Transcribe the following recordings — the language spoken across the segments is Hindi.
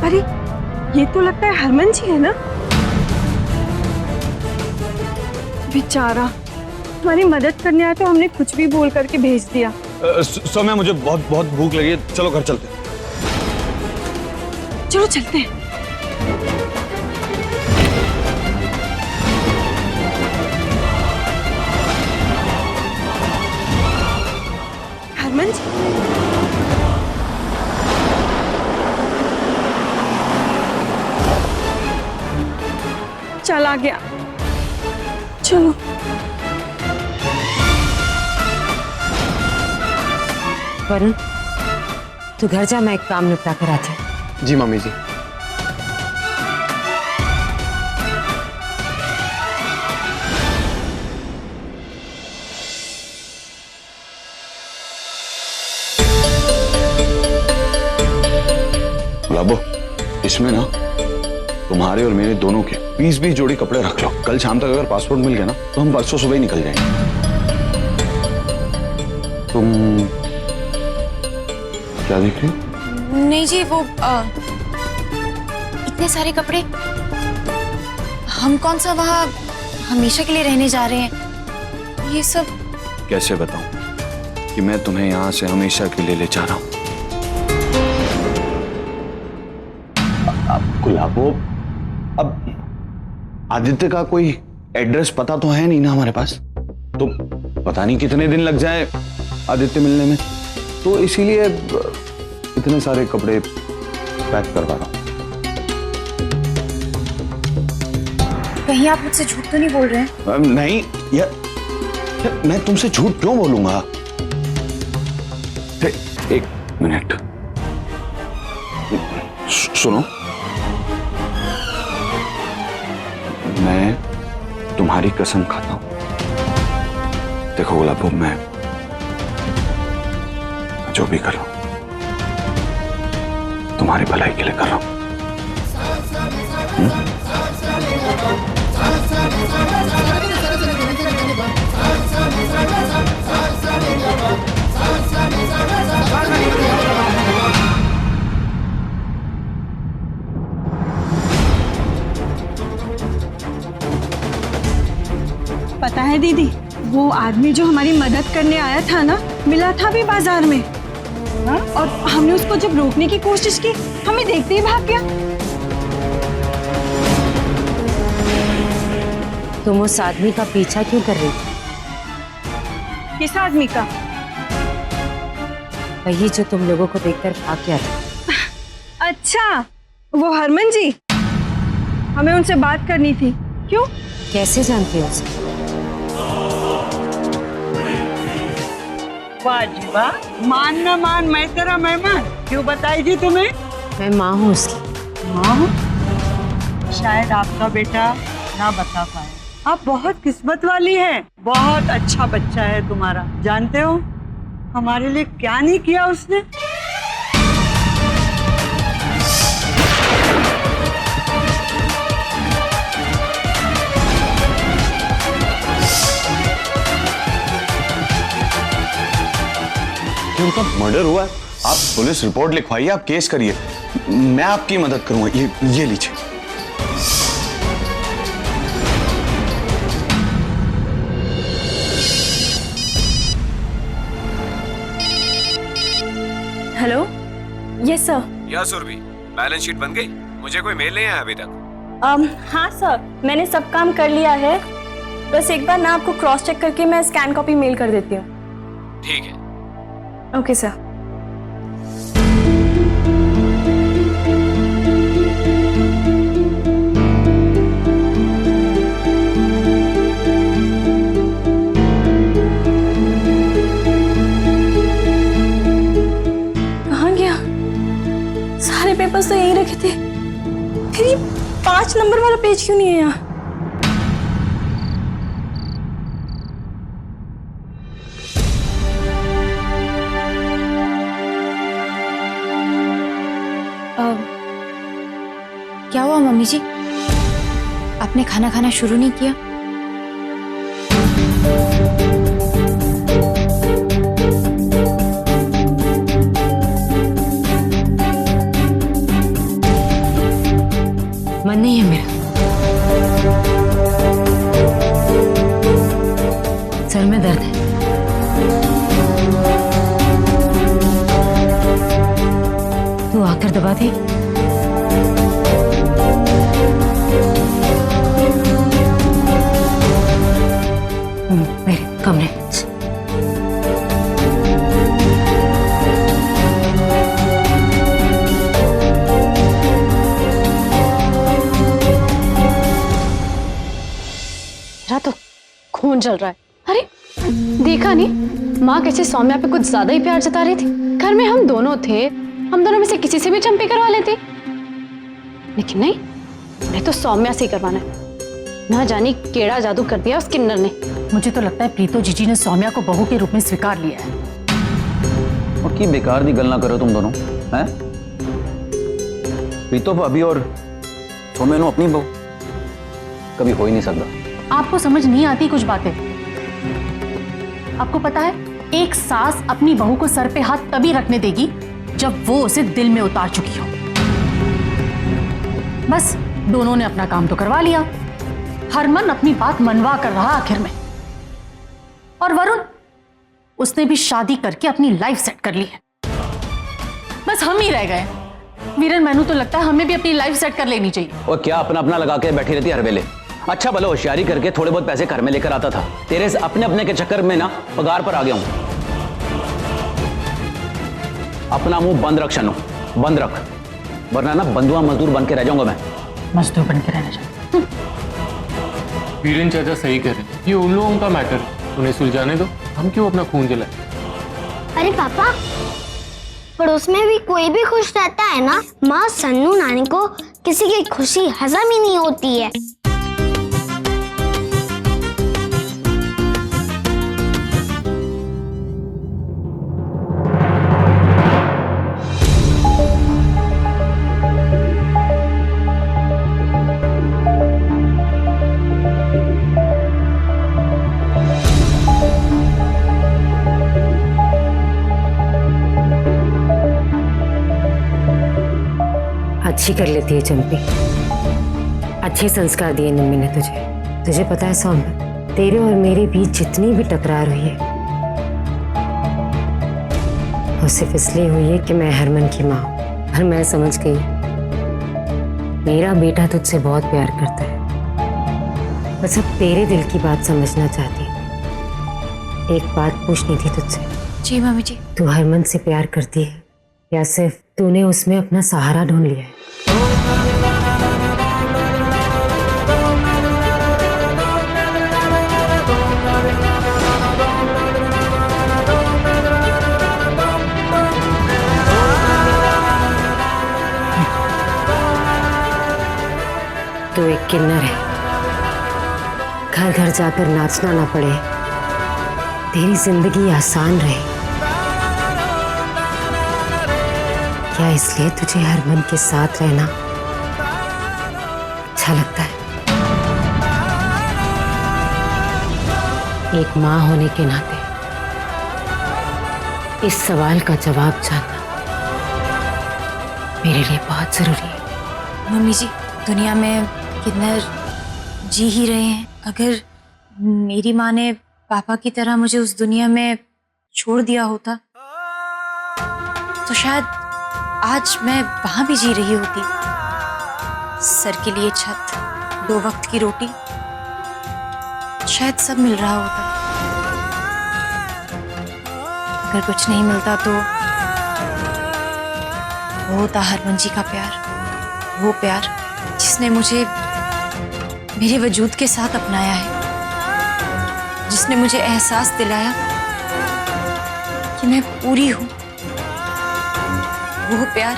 अरे ये तो लगता है हरमन जी है ना। बेचारा हमारी मदद करने आया तो हमने कुछ भी बोल करके भेज दिया। सौम्या मुझे बहुत बहुत भूख लगी है, चलो घर चलते हैं। चलो चलते हैं। हरमन जी चला गया। चलो वरुण तू घर जा, मैं एक काम निपटा कर आती हूँ। जी मम्मी जी। गुलाबो, इसमें ना तुम्हारे और मेरे दोनों के 20-20 जोड़ी कपड़े रख लो। कल शाम तक अगर पासपोर्ट मिल गया ना तो हम परसों सुबह ही निकल जाएंगे। तुम क्या देख रही हो? नहीं जी, वो इतने सारे कपड़े, हम कौन सा वहाँ हमेशा के लिए रहने जा रहे हैं, ये सब। कैसे बताऊं कि मैं तुम्हें यहाँ से हमेशा के लिए ले जा रहा हूँ? अब गुलाबो, अब आदित्य का कोई एड्रेस पता तो है नहीं ना हमारे पास, तो पता नहीं कितने दिन लग जाए आदित्य मिलने में, तो इसीलिए इतने सारे कपड़े पैक करवा रहा हूं। कहीं आप मुझसे झूठ तो नहीं बोल रहे हैं? नहीं यार, मैं तुमसे झूठ क्यों बोलूंगा? एक मिनट, सुनो, मैं तुम्हारी कसम खाता हूं। देखो गुलाबो, मैं जो भी कर रहा हूं तुम्हारी भलाई के लिए कर रहा हूं। पता है दीदी, वो आदमी जो हमारी मदद करने आया था ना, मिला था भी बाजार में। हाँ? और हमने उसको जब रोकने की कोशिश की, हमें देखते ही भाग गया। तुम उस आदमी का पीछा क्यों कर रही थी? किस आदमी का? वही जो तुम लोगों को देखकर भाग गया था। अच्छा, वो हरमन जी, हमें उनसे बात करनी थी। क्यों? कैसे जानती हो उसे? वाह जी वाह, मान न मान मैं तेरा मेहमान। क्यों बताएगी तुम्हें? मैं माँ हूँ उसकी। माँ हूँ? शायद आपका बेटा ना बता पाए। आप बहुत किस्मत वाली हैं। बहुत अच्छा बच्चा है तुम्हारा। जानते हो हमारे लिए क्या नहीं किया उसने? उनका मर्डर हुआ है, आप पुलिस रिपोर्ट लिखवाइए, आप केस करिए, मैं आपकी मदद करूंगा। ये लीजिए। Hello, yes sir. या सुरभि, बैलेंस शीट बन गई? मुझे कोई मेल नहीं आया अभी तक। हाँ सर, मैंने सब काम कर लिया है। बस एक बार ना आपको क्रॉस चेक करके मैं स्कैन कॉपी मेल कर देती हूँ। ठीक है। Okay sir. कहाँ गया? सारे पेपर्स तो यहीं रखे थे, फिर ये 5 नंबर वाला पेज क्यों नहीं है यहाँ? क्या हुआ मम्मी जी? आपने खाना खाना शुरू नहीं किया? मन नहीं है मेरा। सर में दर्द है। तू आकर दबा दे। मेरे कमरे। मेरा तो खून जल रहा है। अरे देखा नहीं माँ कैसे सौम्या पे कुछ ज्यादा ही प्यार जता रही थी। घर में हम दोनों थे, हम दोनों में से किसी से भी चंपी करवा लेती, लेकिन नहीं, उन्हें तो सौम्या से ही करवाना है। ना जाने केड़ा जादू कर दिया उस किन्नर ने। मुझे तो लगता है प्रीतो जीजी ने सौम्या को बहू के रूप में स्वीकार लिया है। और की बेकार दी गल ना करो तुम दोनों, हैं? प्रीतो भाभी और सौम्या नो अपनी बहू कभी हो ही नहीं सकता। आपको समझ नहीं आती कुछ बातें। आपको पता है, एक सास अपनी बहू को सर पे हाथ तभी रखने देगी जब वो उसे दिल में उतार चुकी हो। बस दोनों ने अपना काम तो करवा लिया। हरमन अपनी बात मनवा कर रहा आखिर में, और वरुण, उसने भी शादी करके अपनी लाइफ सेट कर ली है। बस हम ही रह गए। वीरन, मैनू तो लगता है हमें भी अपनी लाइफ सेट कर लेनी चाहिए। और क्या अपना अपना लगा के बैठी रहती हर वेले? अच्छा भला होशियारी करके थोड़े बहुत पैसे घर में लेकर आता था। तेरे से अपने अपने के चक्कर में ना पगार पर आ गया हूं। अपना मुंह बंद रख शनु, बंद रख, वरना ना बंधुआ मजदूर बन के रह जाऊंगा मैं। मजदूर बन के रहना चाहिए। वीरेन चाचा सही कह रहे हैं, ये उन लोगों का मैटर है, उन्हें सुलझाने दो, हम क्यों अपना खून जलाएं? अरे पापा, पड़ोस में भी कोई भी खुश रहता है ना। माँ सन्नू नानी को किसी की खुशी हजम ही नहीं होती है। अच्छी कर लेती है चंपी, अच्छे संस्कार दिए मम्मी ने तुझे। तुझे पता है सौम्या, तेरे और मेरे बीच जितनी भी टकरार हुई है वो सिर्फ इसलिए हुई है कि मैं हरमन की माँ हूं। और मैं समझ गई, मेरा बेटा तुझसे बहुत प्यार करता है। बस अब तेरे दिल की बात समझना चाहती है। एक बात पूछनी थी तुझसे। जी मम्मी जी। तू हरमन से प्यार करती है या सिर्फ तूने उसमें अपना सहारा ढूंढ लिया है? तू एक किन्नर है, घर घर जाकर नाचना ना पड़े, तेरी जिंदगी आसान रहे, क्या इसलिए तुझे हरमन के साथ रहना अच्छा लगता है? एक माँ होने के नाते इस सवाल का जवाब जानना मेरे लिए बहुत जरूरी है। मम्मी जी, दुनिया में किन्नर जी ही रहे हैं। अगर मेरी माँ ने पापा की तरह मुझे उस दुनिया में छोड़ दिया होता तो शायद आज मैं वहां भी जी रही होती। सर के लिए छत, 2 वक्त की रोटी, शायद सब मिल रहा होता। अगर कुछ नहीं मिलता तो वो होता हरमन जी का प्यार, वो प्यार जिसने मुझे मेरे वजूद के साथ अपनाया है, जिसने मुझे एहसास दिलाया कि मैं पूरी हूं। वो प्यार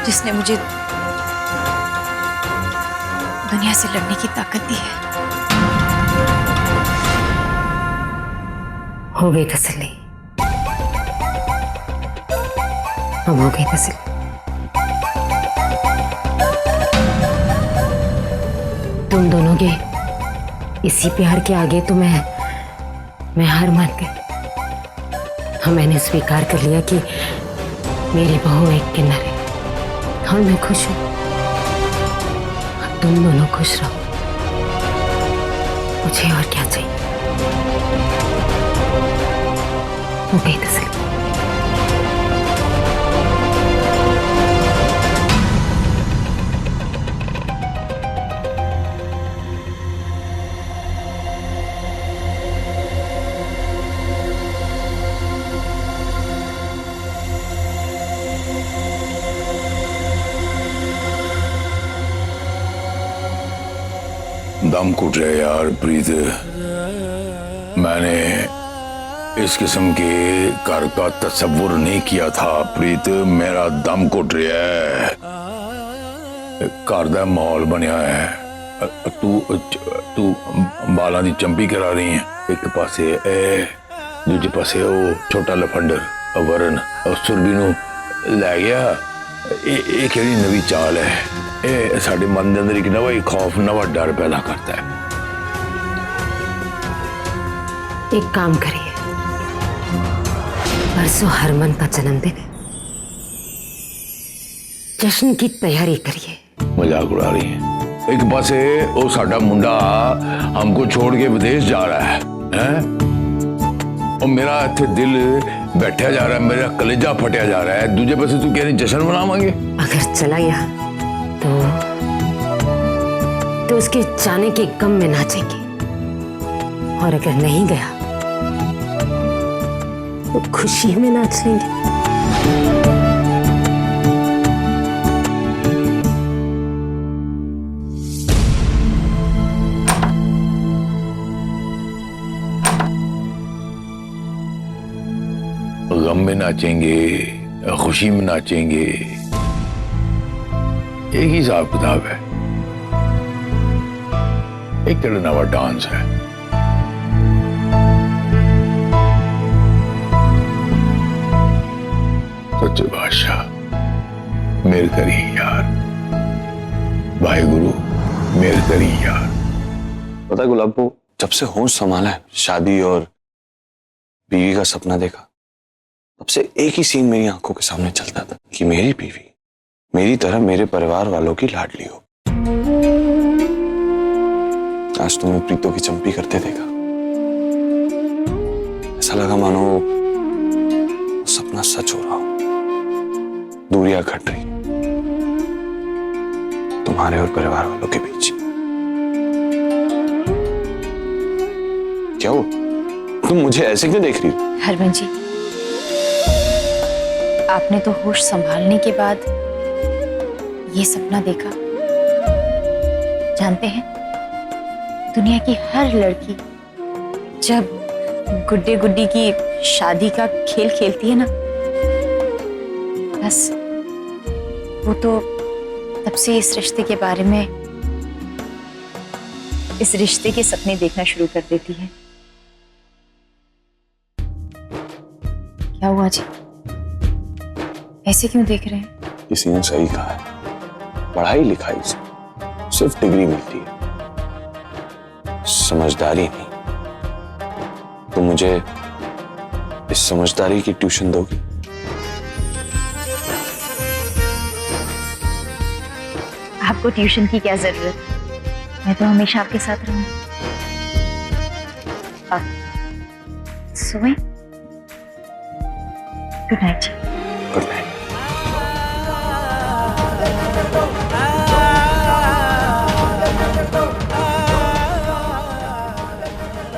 जिसने मुझे दुनिया से लड़ने की ताकत दी है। हो गई तसल्ली, अब हो गई तसल्ली। तुम दोनों के इसी प्यार के आगे तो मैं हार मान गई। हाँ, मैंने स्वीकार कर लिया कि मेरी बहू एक किन्नर है और मैं खुश हूं। तुम दोनों खुश रहो, मुझे और क्या चाहिए। हो गई तस्वीर। दम घुट रहे यार प्रीत। मैंने इस किस्म के घर का तस्वुर नहीं किया था प्रीत। मेरा दम घुट रहा है। घर का माहौल बनया है। तू बालों की चंपी करा रही है। एक पासे दूजे पासे वो छोटा लफंडर वरण सुरभि नूं लै गया। ये केड़ी नवी चाल है। ये साडे मन के अंदर एक नवा ही खौफ, नवा डर पैदा करता है। एक काम करिए, परसों हरमन का जन्मदिन है, जश्न की तैयारी करिए। मजाक उड़ा रही है। एक पासे वो साडा मुंडा हमको छोड़ के विदेश जा रहा है? और मेरा इत्थे दिल बैठा जा रहा है, मेरा कलेजा फटिया जा रहा है। दूजे पासे तू कह रही जश्न मनावांगे। अगर चला गया तो उसके जाने के गम में नाचेंगे, और अगर नहीं गया तो खुशी में नाच लेंगे। गम में नाचेंगे, खुशी में नाचेंगे, एक ही हिसाब किताब है। एक नवा डांस है। सच्चे बादशाह मेरे करी यार, भाई गुरु मेरे करी यार। पता है गुलाब को, जब से होश संभाला है, शादी और बीवी का सपना देखा, तब से एक ही सीन मेरी आंखों के सामने चलता था कि मेरी बीवी मेरी तरह मेरे परिवार वालों की लाडली हो। आज तुम्हें प्रीतों की चंपी करते देखा, ऐसा लगा मानो वो सपना सच हो रहा हो। दूरियां घट रही तुम्हारे और परिवार वालों के बीच। क्या हो तुम मुझे ऐसे क्यों देख रही हो? हरमन जी, आपने तो होश संभालने के बाद ये सपना देखा। जानते हैं, दुनिया की हर लड़की जब गुड्डे गुड्डी की शादी का खेल खेलती है ना, बस वो तो तब से इस रिश्ते के बारे में, इस रिश्ते के सपने देखना शुरू कर देती है। क्या हुआ जी, ऐसे क्यों देख रहे हैं? किसी ने सही कहा है, पढ़ाई लिखाई से सिर्फ डिग्री मिलती है, समझदारी नहीं। तो मुझे इस समझदारी की ट्यूशन दोगी? आपको ट्यूशन की क्या जरूरत, मैं तो हमेशा आपके साथ रहूंगी। सोए, गुड नाइट। Good night.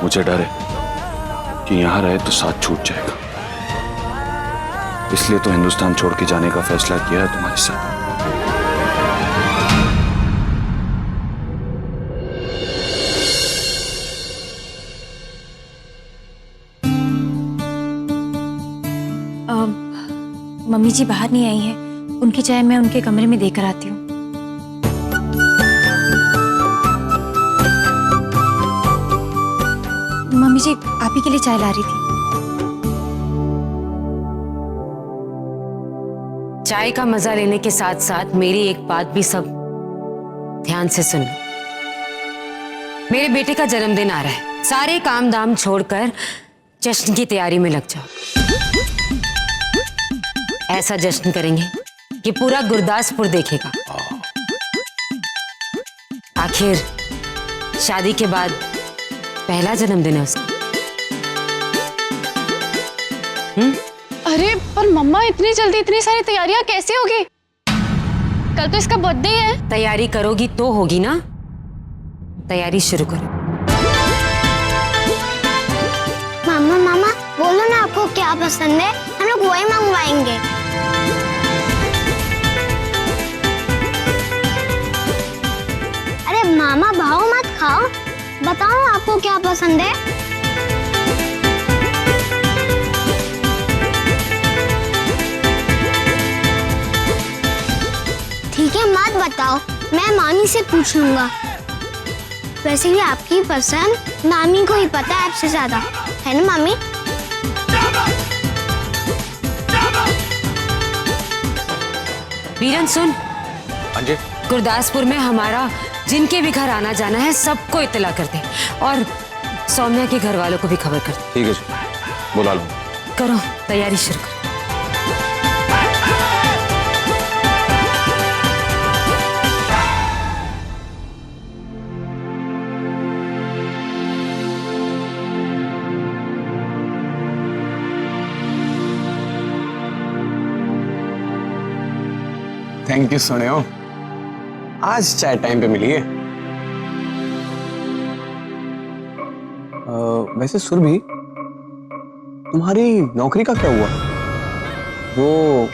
मुझे डर है कि यहां रहे तो साथ छूट जाएगा, इसलिए तो हिंदुस्तान छोड़ के जाने का फैसला किया है तुम्हारे साथ। मम्मी जी बाहर नहीं आई हैं, उनकी चाय मैं उनके कमरे में देकर आती हूँ। मम्मी जी आप ही के लिए चाय ला रही थी। चाय का मजा लेने के साथ साथ मेरी एक बात भी सब ध्यान से सुन लो। मेरे बेटे का जन्मदिन आ रहा है, सारे काम दाम छोड़कर जश्न की तैयारी में लग जाओ। ऐसा जश्न करेंगे कि पूरा गुरदासपुर देखेगा। आखिर शादी के बाद पहला जन्मदिन है उसका। अरे पर मम्मा इतनी जल्दी इतनी सारी तैयारियां कैसे होगी? कल तो इसका बर्थडे है। तैयारी करोगी तो होगी ना। तैयारी शुरू करो। मामा मामा बोलो ना आपको क्या पसंद है, हम लोग वही मंगवाएंगे। अरे मामा भाव मत खाओ, बताओ आपको क्या पसंद है। ठीक है मत बताओ, मैं मामी से पूछ लूंगा। वैसे भी आपकी पसंद मामी को ही पता है आपसे ज्यादा, है ना मामी? बीरन सुन, हाँ जी। गुरदासपुर में हमारा जिनके भी घर आना जाना है सबको इत्तला कर दे और सौम्या के घर वालों को भी खबर कर दे। ठीक है जी, बुला लो। करो तैयारी शुरू करो। थैंक यू सोनियो, आज चाय टाइम पे मिली है। वैसे सुरभि, तुम्हारी नौकरी का क्या हुआ? वो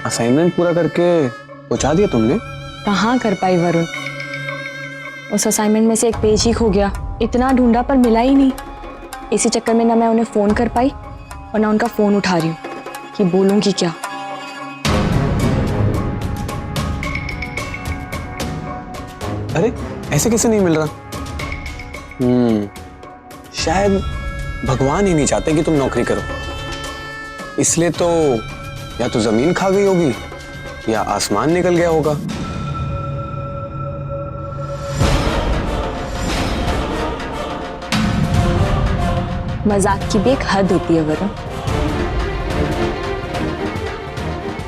असाइनमेंट पूरा करके पहुंचा दिया तुमने? कहाँ कर पाई वरुण, उस असाइनमेंट में से एक पेज ही खो गया। इतना ढूंढा पर मिला ही नहीं। इसी चक्कर में ना मैं उन्हें फोन कर पाई और ना उनका फोन उठा रही हूँ कि बोलूँगी क्या। अरे ऐसे कैसे नहीं मिल रहा? शायद भगवान ही नहीं चाहते कि तुम नौकरी करो, इसलिए तो या तो जमीन खा गई होगी या आसमान निकल गया होगा। मजाक की भी एक हद होती है वरुण।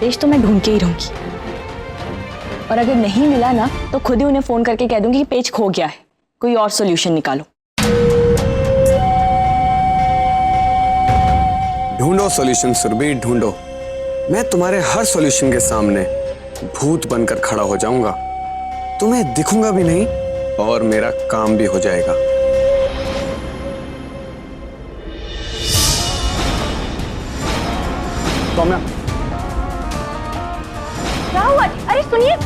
पेज तो मैं ढूंढ के ही रहूंगी, और अगर नहीं मिला ना तो खुद ही उन्हें फोन करके कह दूंगी कि पेज खो गया है, कोई और सॉल्यूशन निकालो। ढूंढो सॉल्यूशन सुरभि, ढूंढो। मैं तुम्हारे हर सॉल्यूशन के सामने भूत बनकर खड़ा हो जाऊंगा, तुम्हें दिखूंगा भी नहीं और मेरा काम भी हो जाएगा। सौम्या, क्या हुआ? अरे सुनिए,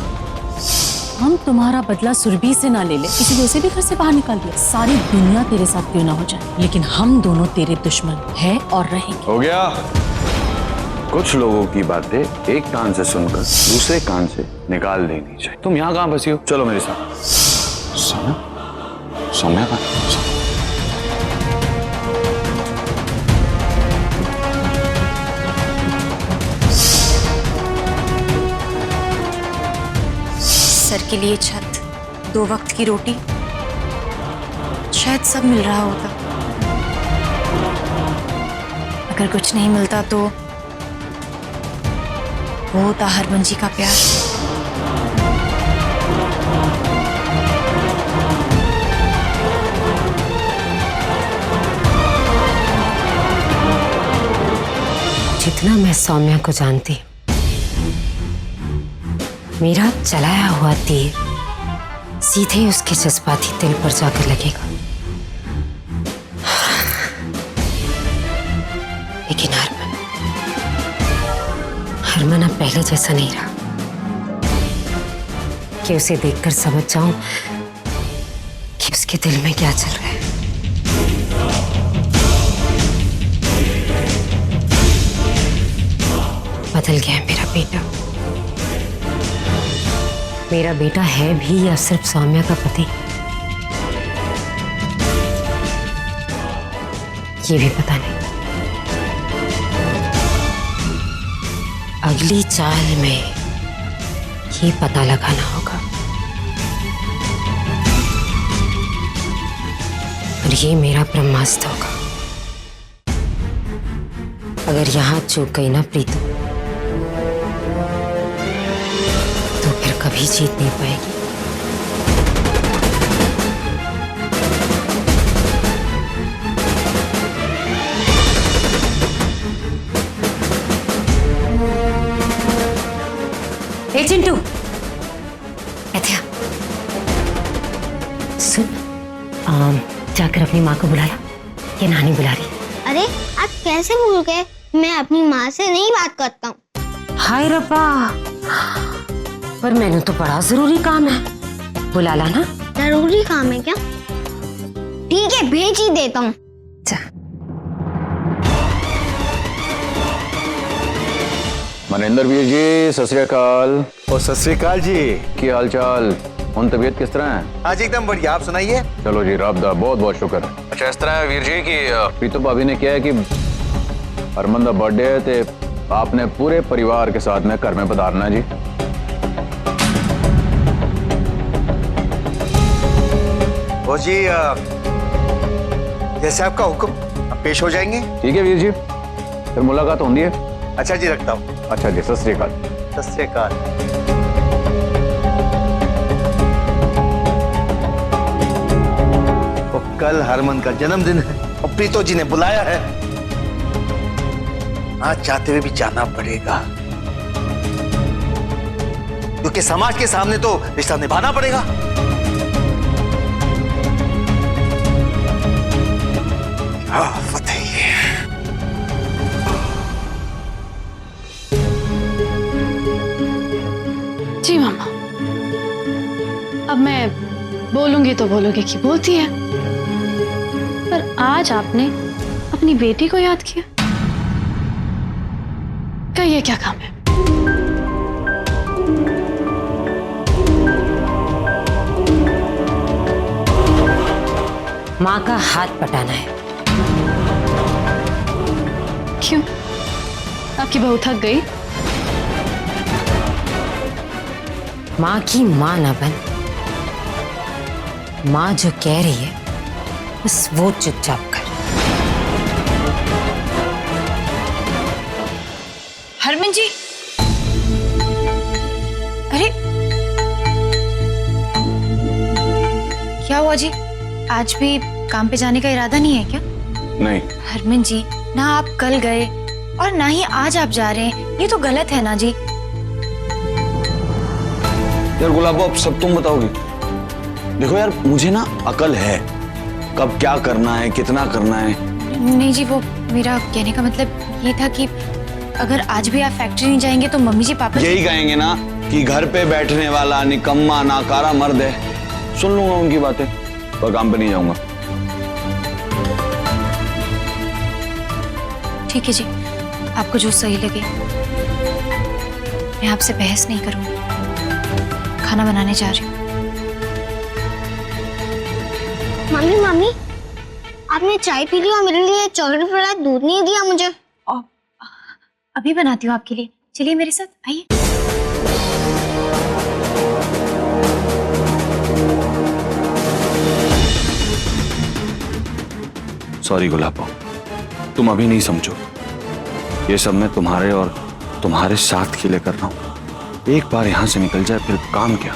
हम तुम्हारा बदला सुरभि से ना ले ले, इसीलिए उसे भी घर से बाहर निकाल दिया। सारी दुनिया तेरे साथ क्यों ना हो जाए, लेकिन हम दोनों तेरे दुश्मन है और रहेंगे। हो गया। कुछ लोगों की बातें एक कान से सुनकर दूसरे कान से निकाल देनी चाहिए। तुम यहाँ कहाँ फंसी हो? चलो मेरे साथ। सौम्या, सौम्या का सर के लिए छत, 2 वक्त की रोटी, शायद सब मिल रहा होता। अगर कुछ नहीं मिलता तो वो होता हरमन जी का प्यार। जितना मैं सौम्या को जानती हूँ, मेरा चलाया हुआ तीर सीधे उसके जज्बाती दिल पर जाकर लगेगा। लेकिन हरमन अब पहले जैसा नहीं रहा कि उसे देखकर समझ जाऊं कि उसके दिल में क्या चल रहा है। बदल गया है मेरा बेटा। मेरा बेटा है भी या सिर्फ सौम्या का पति, ये भी पता नहीं। अगली चाल में ये पता लगाना होगा, और ये मेरा ब्रह्मास्त्र होगा। अगर यहां चूक गई ना प्रीतम, तो फिर कभी जीत नहीं पाएगी। हे चिंटू, ऐसे आ। सुन, जाकर अपनी माँ को बुला ला, ये नानी बुला रही। अरे आप कैसे भूल गए? मैं अपनी माँ से नहीं बात करता हूँ। हाय रब्बा, पर मैंने तो बड़ा जरूरी काम है, बुला ला ना। जरूरी काम है क्या? ठीक है, भेज ही देता हूँ। मनिंदर वीर जी, सत श्री अकाल। और सत श्री अकाल जी। की हाल चाल, उन तबीयत किस तरह है? आज एकदम बढ़िया, आप सुनाइए। चलो जी, राबदा, बहुत बहुत शुक्र। अच्छा इस तरह है वीर जी कि प्रीतो भाभी ने क्या है कि हरमन का बर्थडे है, तो आपने पूरे परिवार के साथ में घर में पधारना है जी। वो जी जैसे आपका हुक्म, आप पेश हो जाएंगे। ठीक है वीर जी, फिर मुलाकात होती है। अच्छा जी, रखता हूँ। अच्छा जी, सत श्री अकाल। सत श्री अकाल। तो कल हरमन का जन्मदिन है और प्रीतो जी ने बुलाया है। आज चाहते हुए भी जाना पड़ेगा, क्योंकि समाज के सामने तो रिश्ता निभाना पड़ेगा। बताइए। जी मामा, अब मैं बोलूंगी तो बोलोगे कि बोलती है, पर आज आपने अपनी बेटी को याद किया। कहिए क्या काम है? माँ का हाथ पटाना है। क्यों, आपकी बहू थक गई? माँ की माँ ना बन, माँ जो कह रही है बस वो चुपचाप कर। हरमन जी, अरे क्या हुआ जी? आज भी काम पे जाने का इरादा नहीं है क्या? नहीं हरमन जी, ना आप कल गए और ना ही आज आप जा रहे हैं, ये तो गलत है ना जी। यार गुलाबो, अब सब तुम बताओगी। देखो यार, मुझे ना अकल है, कब क्या करना है, कितना करना है। नहीं जी, वो मेरा कहने का मतलब ये था कि अगर आज भी आप फैक्ट्री नहीं जाएंगे तो मम्मी जी पापा यही कहेंगे ना कि घर पे बैठने वाला निकम्मा नाकारा मर्द है। सुन लूंगा उनकी बातें, पर काम पे नहीं जाऊंगा। ठीक है जी, आपको जो सही लगे। मैं आपसे बहस नहीं करूंगी, खाना बनाने जा रही हूँ। मम्मी मम्मी, आपने चाय पी ली और मेरे लिए चॉकलेट वाला दूध नहीं दिया मुझे। अभी बनाती हूँ आपके लिए, चलिए मेरे साथ आइए। सॉरी गुलाबो, तुम अभी नहीं समझो, ये सब मैं तुम्हारे और तुम्हारे साथ के लिए कर रहा हूं। एक बार यहां से निकल जाए फिर काम क्या।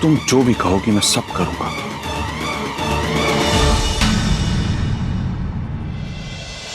तुम जो भी कहोगी मैं सब करूंगा।